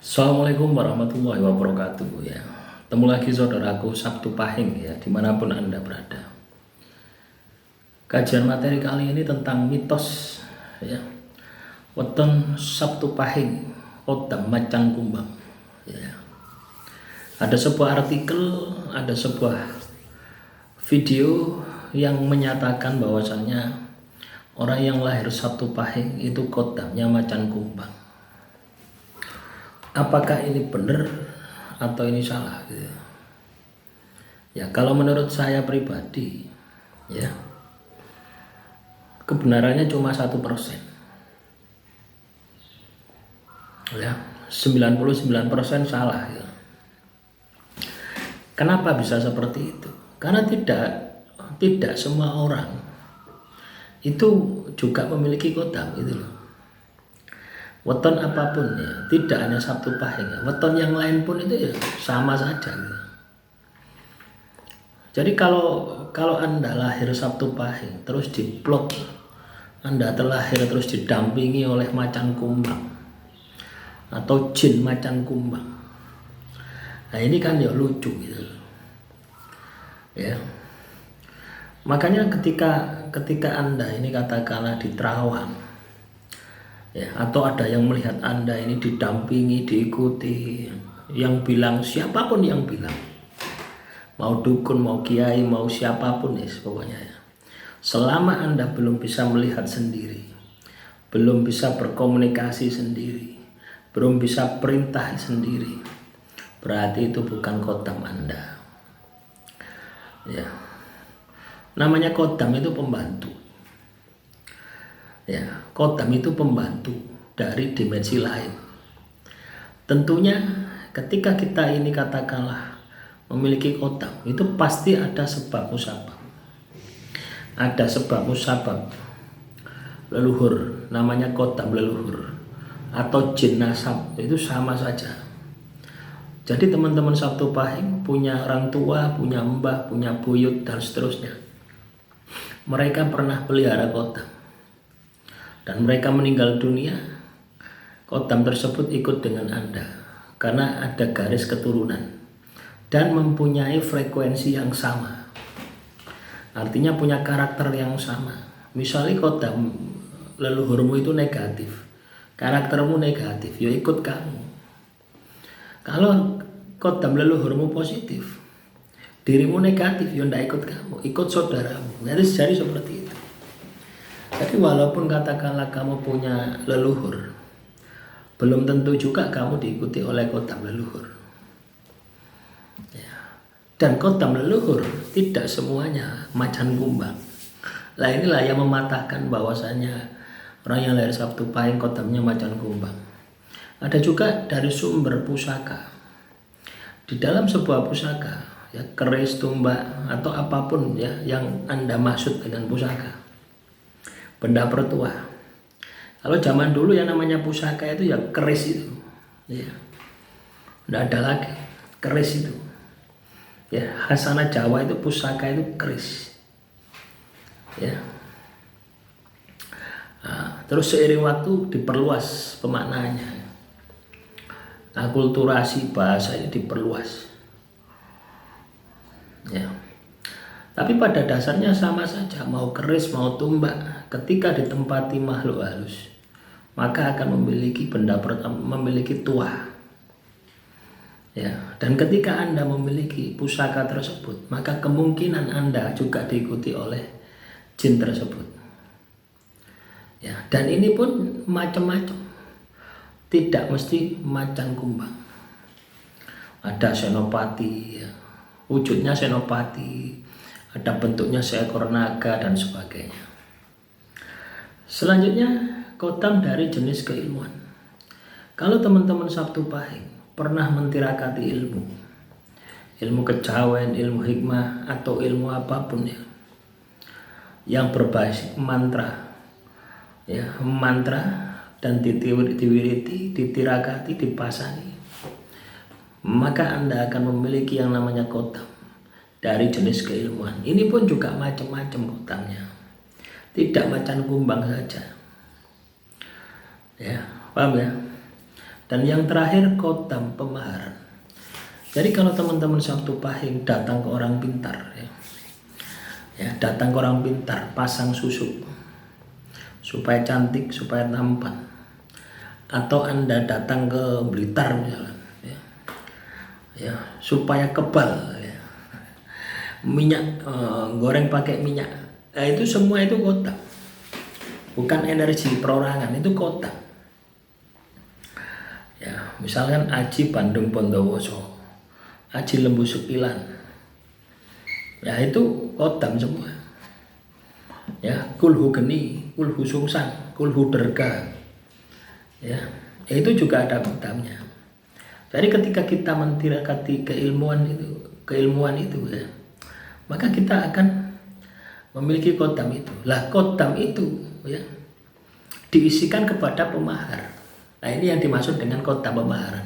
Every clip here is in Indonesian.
Assalamualaikum warahmatullahi wabarakatuh ya. Ketemu lagi saudaraku Sabtu Pahing ya, dimanapun Anda berada. Kajian materi kali ini tentang mitos ya. Weton Sabtu Pahing, Kodam Macan Kumbang ya. Ada sebuah artikel, ada sebuah video yang menyatakan bahwasannya orang yang lahir Sabtu Pahing itu kodamnya macan kumbang. Apakah ini benar atau ini salah gitu. Ya kalau menurut saya pribadi ya kebenarannya cuma 1%. Ya 99% salah ya. Kenapa bisa seperti itu? Karena tidak semua orang itu juga memiliki kodam gitu loh. Weton apapun ya, tidak hanya Sabtu Pahing ya, weton yang lain pun itu ya sama saja gitu. Jadi kalau Anda lahir Sabtu Pahing terus diplot Anda terlahir terus didampingi oleh macan kumbang atau jin macan kumbang, nah ini kan ya lucu gitu ya. Makanya ketika Anda ini katakanlah di Terawang ya, atau ada yang melihat Anda ini didampingi, diikuti, yang bilang siapapun yang bilang, mau dukun, mau kiai, mau siapapun ya pokoknya ya. Selama Anda belum bisa melihat sendiri, belum bisa berkomunikasi sendiri, belum bisa perintah sendiri, berarti itu bukan kodam Anda. Ya, namanya kodam itu pembantu. Ya, kodam itu pembantu dari dimensi lain. Tentunya ketika kita ini katakanlah memiliki kodam, itu pasti ada sebab musabab. Ada sebab musabab leluhur, namanya kodam leluhur atau jin nasab, itu sama saja. Jadi teman-teman Sabtu Pahing punya orang tua, punya mbah, punya buyut dan seterusnya. Mereka pernah pelihara kodam. Dan mereka meninggal dunia, kodam tersebut ikut dengan Anda karena ada garis keturunan dan mempunyai frekuensi yang sama, artinya punya karakter yang sama. Misalnya kodam leluhurmu itu negatif, karaktermu negatif, ya ikut kamu. Kalau kodam leluhurmu positif, dirimu negatif, ya ndak ikut kamu, ikut saudaramu. Jadi seperti itu. Jadi walaupun katakanlah kamu punya leluhur, belum tentu juga kamu diikuti oleh kodam leluhur. Ya. Dan kodam leluhur tidak semuanya macan kumbang. Nah inilah yang mematahkan bahwasannya orang yang lahir Sabtu Pahing kodamnya macan kumbang. Ada juga dari sumber pusaka. Di dalam sebuah pusaka, ya keris, tumbak atau apapun ya yang Anda maksud dengan pusaka. Benda pertua. Kalau zaman dulu yang namanya pusaka itu ya keris itu, ya, tidak ada lagi keris itu. Ya, khasana Jawa itu pusaka itu keris. Ya. Nah, terus seiring waktu diperluas pemaknaannya. Akulturasi bahasa ini diperluas. Ya. Tapi pada dasarnya sama saja, mau keris mau tumbak, ketika ditempati makhluk halus, maka akan memiliki benda memiliki tuah. Ya, dan ketika Anda memiliki pusaka tersebut, maka kemungkinan Anda juga diikuti oleh jin tersebut. Ya, dan ini pun macam-macam. Tidak mesti macan kumbang. Ada senopati, ya. Wujudnya senopati, ada bentuknya seekor naga dan sebagainya. Selanjutnya kodam dari jenis keilmuan. Kalau teman-teman Sabtu Pahing pernah mentirakati ilmu kejawen, ilmu hikmah atau ilmu apapun ya, yang berbasis mantra, ya mantra dan diwiriti, ditirakati, dipasani, maka Anda akan memiliki yang namanya kodam dari jenis keilmuan. Ini pun juga macam-macam kodamnya, tidak macan kumbang saja. Ya, paham ya? Dan yang terakhir Kodam pemaharan. Jadi kalau teman-teman Sabtu Pahing datang ke orang pintar, datang ke orang pintar, pasang susuk supaya cantik, supaya tampan, atau Anda datang ke Blitar misalnya, supaya kebal, minyak goreng pakai minyak, itu semua itu Kodam, bukan energi perorangan, itu Kodam. Misalkan Aji Bandung Bondowoso, Aji Lembu Sepilan, itu Kodam semua. Kulhu Geni, Kulhu Sungsang, Kulhu Derga, itu juga ada Kodamnya. Jadi ketika kita mentirakati keilmuan itu, maka kita akan memiliki Kodam itu. Lah Kodam itu diisikan kepada pemahar. Nah ini yang dimaksud dengan Kodam pemaharan.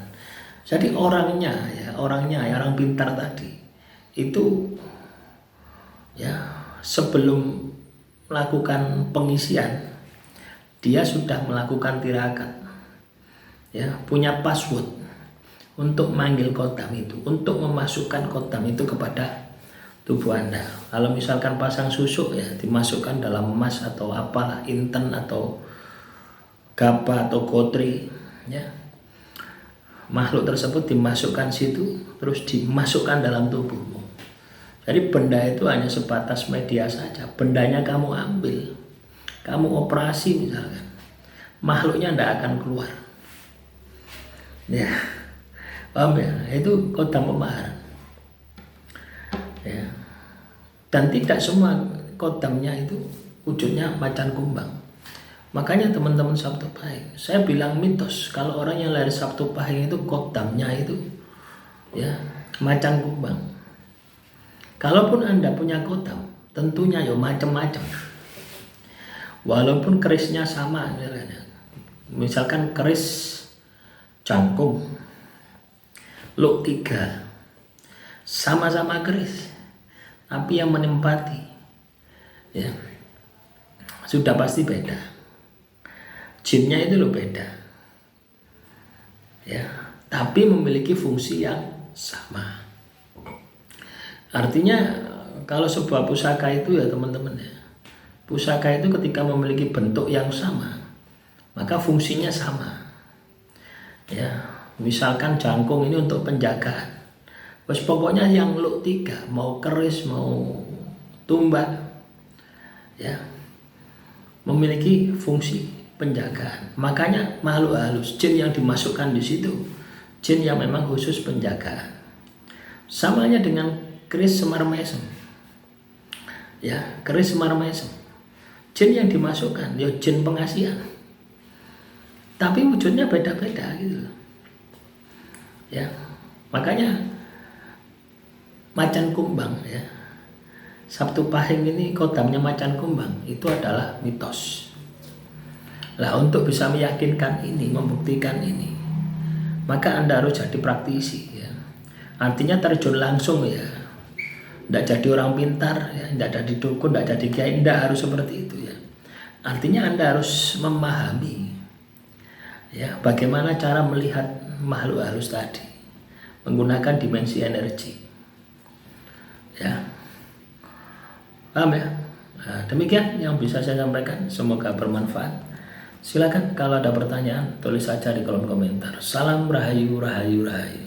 Jadi orangnya orang pintar tadi itu sebelum melakukan pengisian dia sudah melakukan tirakat, punya password untuk manggil Kodam itu, untuk memasukkan Kodam itu kepada tubuh Anda. Kalau misalkan pasang susuk dimasukkan dalam emas atau apalah, inten atau gapa atau kotri, makhluk tersebut dimasukkan situ, terus dimasukkan dalam tubuhmu. Jadi benda itu hanya sebatas media saja. Bendanya kamu ambil, kamu operasi misalkan, makhluknya tidak akan keluar. Paham ya? Itu Kodam pemaharan. Dan tidak semua Kodamnya itu wujudnya macan kumbang. Makanya teman-teman Sabtu Pahing, saya bilang mitos kalau orang yang lahir Sabtu Pahing itu Kodamnya itu macan kumbang. Kalaupun Anda punya Kodam, tentunya macam-macam. Walaupun kerisnya sama, misalkan keris jangkung, luk 3, sama-sama keris, tapi yang menempati sudah pasti beda. Jinnya itu beda, tapi memiliki fungsi yang sama. Artinya kalau sebuah pusaka itu teman-teman pusaka itu ketika memiliki bentuk yang sama, maka fungsinya sama. Misalkan jangkung ini untuk penjagaan. Pokoknya yang luk 3, mau keris mau tumbak, memiliki fungsi penjagaan. Makanya makhluk halus, jin yang dimasukkan di situ, jin yang memang khusus penjagaan. Samanya dengan keris Semar Mesem. Keris Semar Mesem. Jin yang dimasukkan jin pengasihan. Tapi wujudnya beda-beda gitu. Makanya macan kumbang Sabtu Pahing ini Kodamnya macan kumbang itu adalah mitos. Lah untuk bisa meyakinkan ini, membuktikan ini, maka Anda harus jadi praktisi Artinya terjun langsung tidak jadi orang pintar tidak jadi dukun, tidak jadi kiai, tidak harus seperti itu Artinya Anda harus memahami bagaimana cara melihat makhluk halus tadi menggunakan dimensi energi. Paham ya? Nah, demikian yang bisa saya sampaikan, semoga bermanfaat. Silakan kalau ada pertanyaan tulis saja di kolom komentar. Salam Rahayu, Rahayu, Rahayu.